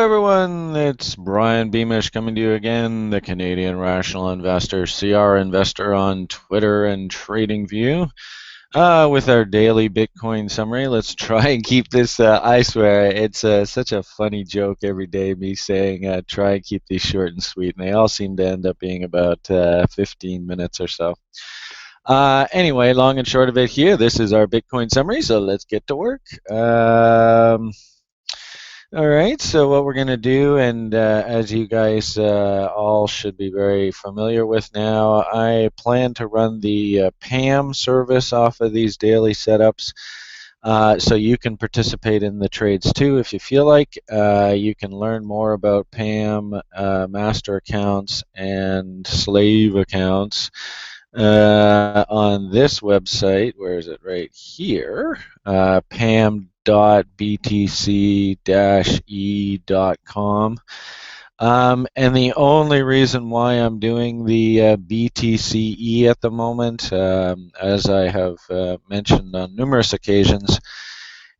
everyone, it's Brian Beamish coming to you again, the Canadian Rational Investor, CR Investor on Twitter and TradingView, with our daily Bitcoin summary. Let's try and keep this, I swear, it's such a funny joke every day, me saying try and keep these short and sweet, and they all seem to end up being about 15 minutes or so. Anyway, long and short of it here, this is our Bitcoin summary, so let's get to work. All right, so what we're going to do, and as you guys all should be very familiar with now, I plan to run the PAM service off of these daily setups. So you can participate in the trades too if you feel like. You can learn more about PAM, master accounts, and slave accounts on this website. Where is it? Right here, pam.btc-e.com. And the only reason why I'm doing the BTCE at the moment, as I have mentioned on numerous occasions,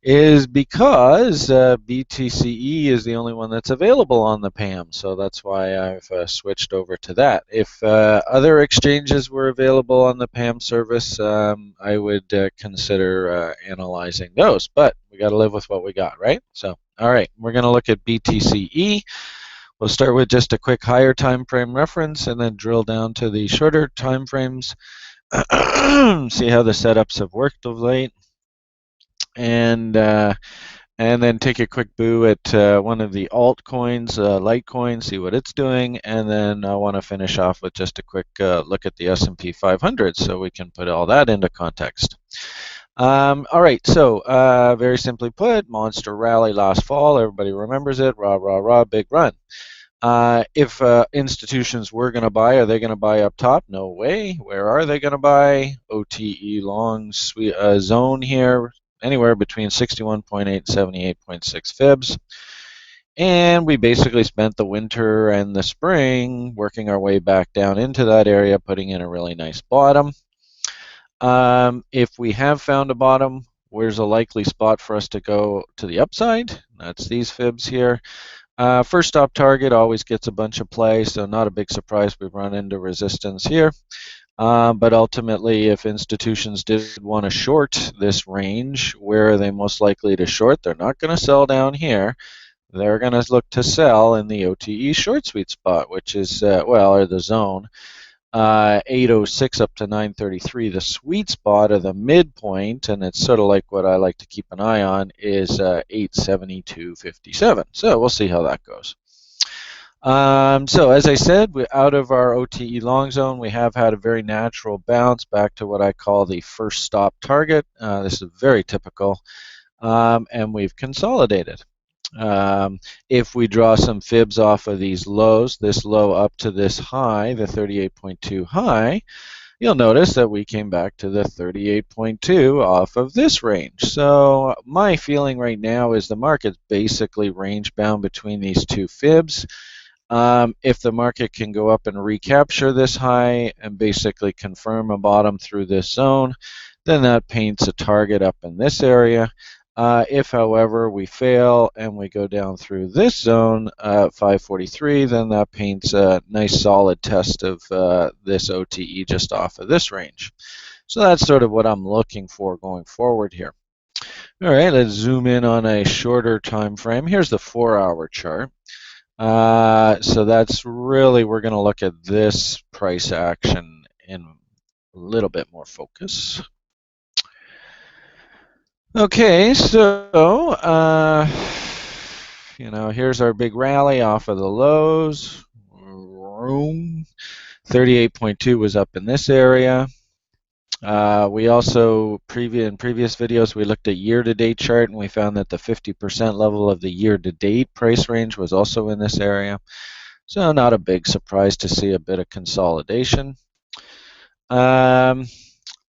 is because BTCE is the only one that's available on the PAM, so that's why I've switched over to that. If other exchanges were available on the PAM service, I would consider analyzing those, but we got to live with what we got, right? So, all right, we're going to look at BTCE. We'll start with just a quick higher time frame reference and then drill down to the shorter time frames, see how the setups have worked of late. And then take a quick boo at one of the altcoins, Litecoin, see what it's doing, and then I want to finish off with just a quick look at the S&P 500 so we can put all that into context. All right, so very simply put, monster rally last fall, everybody remembers it, rah, rah, rah, big run. If institutions were going to buy, are they going to buy up top? No way. Where are they going to buy? OTE long zone here, anywhere between 61.8 and 78.6 fibs. And we basically spent the winter and the spring working our way back down into that area, putting in a really nice bottom. If we have found a bottom, where's a likely spot for us to go to the upside? That's these fibs here. First stop target always gets a bunch of play, so not a big surprise we've run into resistance here. But ultimately, if institutions did want to short this range, where are they most likely to short? They're not going to sell down here. They're going to look to sell in the OTE short sweet spot, which is, or the zone, 806 up to 933. The sweet spot or the midpoint, and it's sort of like what I like to keep an eye on, is 872.57. So we'll see how that goes. So as I said, out of our OTE long zone, we have had a very natural bounce back to what I call the first stop target. This is very typical, and we've consolidated. If we draw some fibs off of these lows, this low up to this high, the 38.2 high, you'll notice that we came back to the 38.2 off of this range. So my feeling right now is the market's basically range bound between these two fibs. If the market can go up and recapture this high and basically confirm a bottom through this zone, then that paints a target up in this area. If, however, we fail and we go down through this zone, 543, then that paints a nice solid test of this OTE just off of this range. So that's sort of what I'm looking for going forward here. All right, let's zoom in on a shorter time frame. Here's the 4-hour chart. So that's really, we're going to look at this price action in a little bit more focus. Okay, so, here's our big rally off of the lows. 38.2 was up in this area. We also, in previous videos, we looked at year-to-date chart, and we found that the 50% level of the year-to-date price range was also in this area. So not a big surprise to see a bit of consolidation.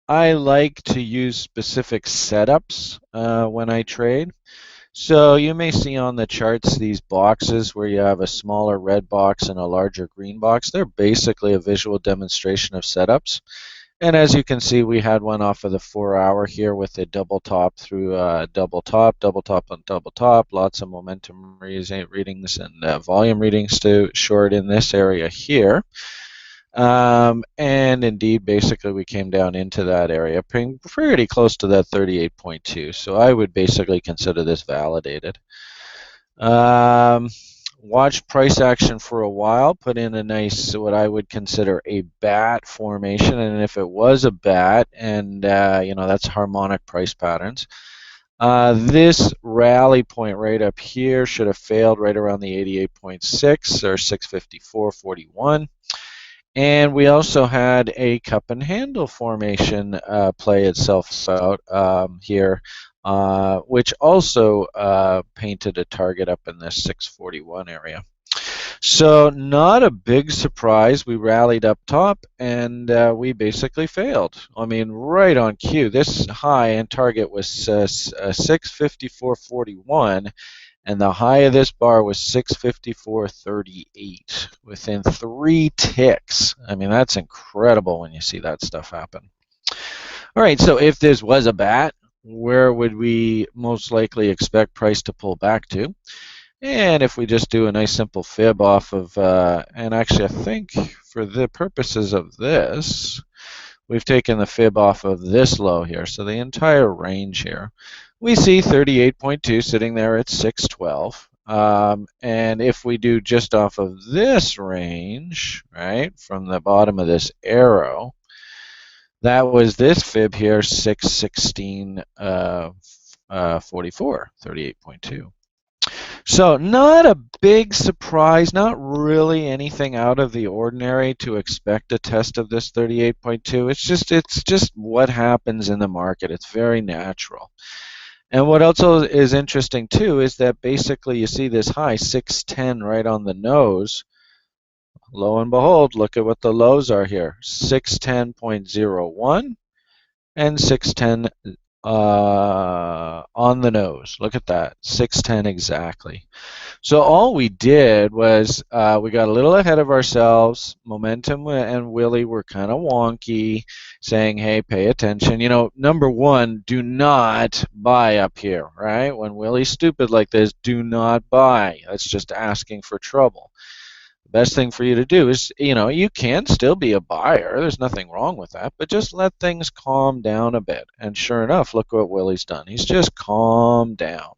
I like to use specific setups when I trade. So you may see on the charts these boxes where you have a smaller red box and a larger green box. They're basically a visual demonstration of setups. And as you can see, we had one off of the 4-hour here with a double top through double top on double top, lots of momentum readings and volume readings to short in this area here. And indeed, basically, we came down into that area, pretty close to that 38.2. So I would basically consider this validated. Watched price action for a while, put in a nice, what I would consider a bat formation, and if it was a bat, and that's harmonic price patterns. This rally point right up here should have failed right around the 88.6 or 654.41. And we also had a cup and handle formation play itself out here, which also painted a target up in this 641 area. So not a big surprise. We rallied up top and we basically failed. I mean, right on cue. This high and target was 654.41. And the high of this bar was 654.38 within 3 ticks. I mean, that's incredible when you see that stuff happen. All right, so if this was a bat, where would we most likely expect price to pull back to? And if we just do a nice simple fib off of, and actually I think for the purposes of this, we've taken the fib off of this low here, so the entire range here. We see 38.2 sitting there at 612. And if we do just off of this range, right, from the bottom of this arrow, that was this fib here, 616.44, 38.2. So not a big surprise, not really anything out of the ordinary to expect a test of this 38.2. It's just what happens in the market. It's very natural. And what also is interesting too is that basically you see this high 610 right on the nose. Lo and behold, look at what the lows are here. 610.01 and 610 on the nose. Look at that, 610 exactly. So all we did was we got a little ahead of ourselves. Momentum and Willie were kind of wonky, saying, hey, pay attention. You know, number one, do not buy up here, right? When Willie's stupid like this, do not buy. That's just asking for trouble. The best thing for you to do is, you can still be a buyer. There's nothing wrong with that, but just let things calm down a bit. And sure enough, look what Willie's done. He's just calmed down.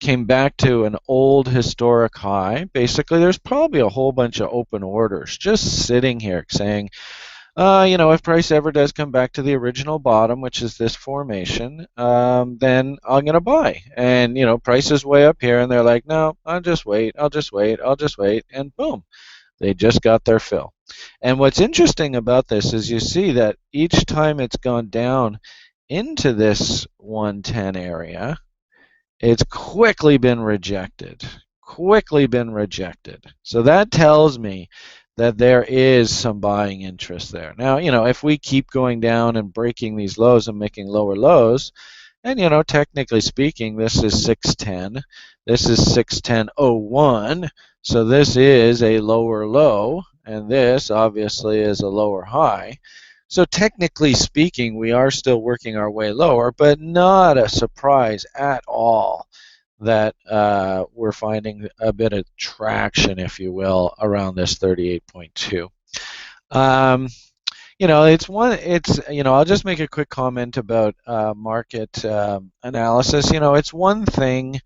Came back to an old historic high. Basically, there's probably a whole bunch of open orders just sitting here saying, if price ever does come back to the original bottom, which is this formation, then I'm going to buy. And, price is way up here, and they're like, no, I'll just wait, and boom, they just got their fill. And what's interesting about this is you see that each time it's gone down into this 110 area, it's quickly been rejected. So that tells me that there is some buying interest there. Now, if we keep going down and breaking these lows and making lower lows, and, technically speaking, this is 610. This is 610.01. So this is a lower low, and this obviously is a lower high. So technically speaking, we are still working our way lower, but not a surprise at all that we're finding a bit of traction, if you will, around this 38.2. I'll just make a quick comment about market analysis. It's one thing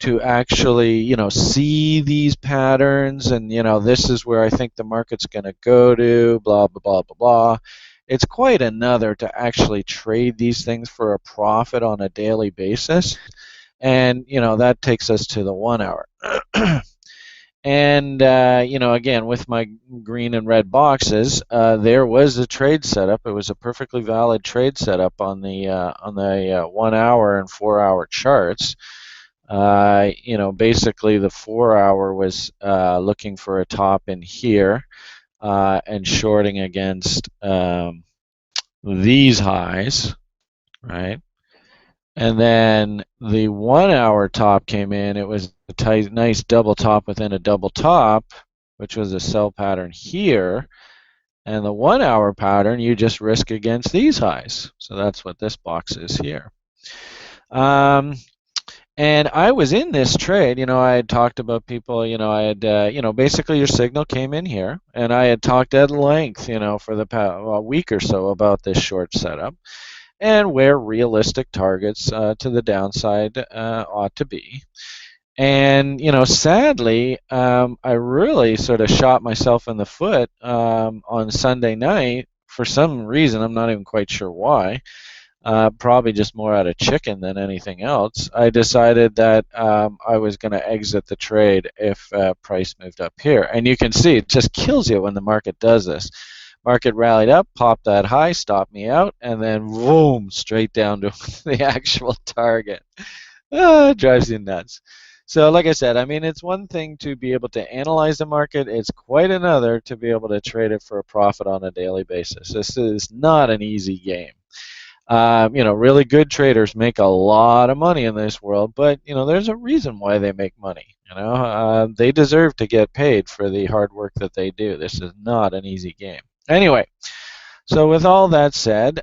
to actually, see these patterns and, this is where I think the market's going to go to, blah, blah, blah, blah, blah. It's quite another to actually trade these things for a profit on a daily basis. And, that takes us to the 1 hour. And, again, with my green and red boxes, there was a trade setup. It was a perfectly valid trade setup on the 1 hour and 4 hour charts. Basically the 4 hour was looking for a top in here and shorting against these highs, right? And then the 1 hour top came in. It was a nice double top within a double top, which was a sell pattern here. And the 1 hour pattern, you just risk against these highs. So that's what this box is here. And I was in this trade, I had talked about people, I had, basically your signal came in here, and I had talked at length, for the past week or so about this short setup and where realistic targets to the downside ought to be. And, sadly, I really sort of shot myself in the foot on Sunday night for some reason. I'm not even quite sure why. Probably just more out of chicken than anything else. I decided that I was going to exit the trade if price moved up here. And you can see it just kills you when the market does this. Market rallied up, popped that high, stopped me out, and then boom, straight down to the actual target. It drives you nuts. So like I said, I mean, it's one thing to be able to analyze the market. It's quite another to be able to trade it for a profit on a daily basis. This is not an easy game. Really good traders make a lot of money in this world, but there's a reason why they make money. They deserve to get paid for the hard work that they do. This is not an easy game. Anyway, so with all that said,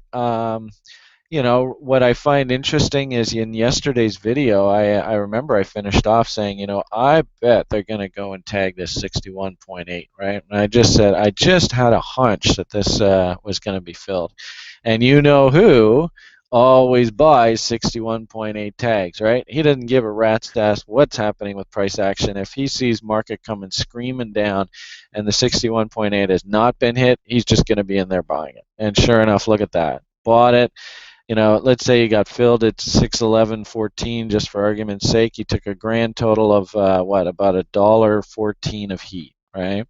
what I find interesting is in yesterday's video, I remember I finished off saying, I bet they're going to go and tag this 61.8, right? And I just said, I just had a hunch that this was going to be filled. And you know who always buys 61.8 tags, right? He doesn't give a rat's ass what's happening with price action. If he sees market coming screaming down and the 61.8 has not been hit, he's just going to be in there buying it. And sure enough, look at that. Bought it. Let's say you got filled at 611.14 just for argument's sake. You took a grand total of about $1.14 of heat, right?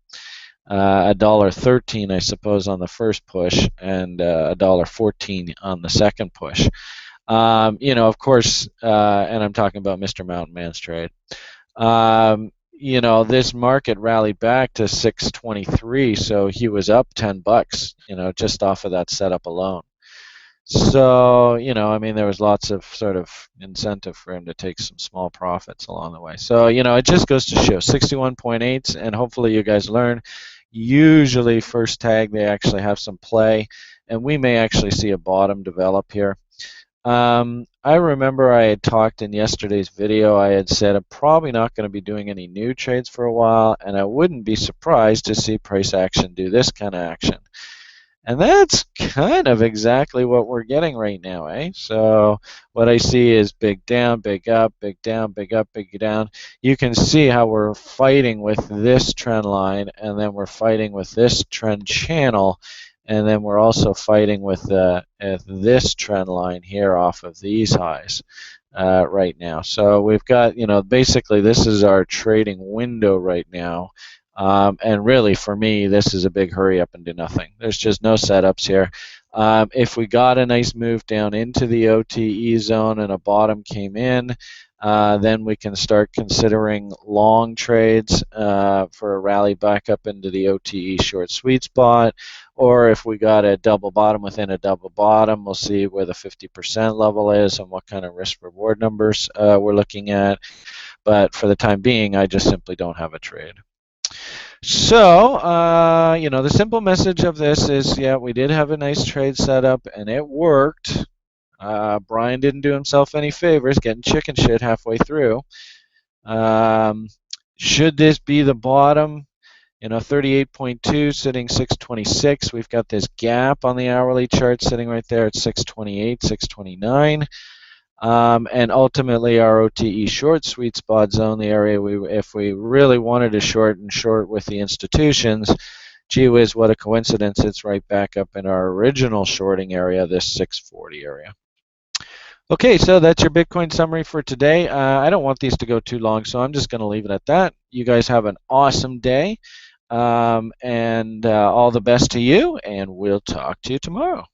$1.13, I suppose, on the first push, and $1.14 on the second push. Of course, and I'm talking about Mr. Mountain Man's trade. This market rallied back to 623, so he was up $10, just off of that setup alone. So, there was lots of sort of incentive for him to take some small profits along the way. So, it just goes to show 61.8s, and hopefully you guys learn. Usually first tag, they actually have some play, and we may actually see a bottom develop here. I remember I had talked in yesterday's video, I had said I'm probably not going to be doing any new trades for a while, and I wouldn't be surprised to see price action do this kind of action. And that's kind of exactly what we're getting right now, eh? So what I see is big down, big up, big down, big up, big down. You can see how we're fighting with this trend line, and then we're fighting with this trend channel, and then we're also fighting with this trend line here off of these highs right now. So we've got, basically this is our trading window right now. And really, for me, this is a big hurry up and do nothing. There's just no setups here. If we got a nice move down into the OTE zone and a bottom came in, then we can start considering long trades for a rally back up into the OTE short sweet spot. Or if we got a double bottom within a double bottom, we'll see where the 50% level is and what kind of risk-reward numbers we're looking at. But for the time being, I just simply don't have a trade. So, the simple message of this is, yeah, we did have a nice trade setup, and it worked. Brian didn't do himself any favors getting chicken shit halfway through. Should this be the bottom? 38.2 sitting 626. We've got this gap on the hourly chart sitting right there at 628, 629. And ultimately, our OTE short sweet spot zone, the area if we really wanted to short with the institutions, gee whiz, what a coincidence, it's right back up in our original shorting area, this 640 area. Okay, so that's your Bitcoin summary for today. I don't want these to go too long, so I'm just going to leave it at that. You guys have an awesome day, and all the best to you, and we'll talk to you tomorrow.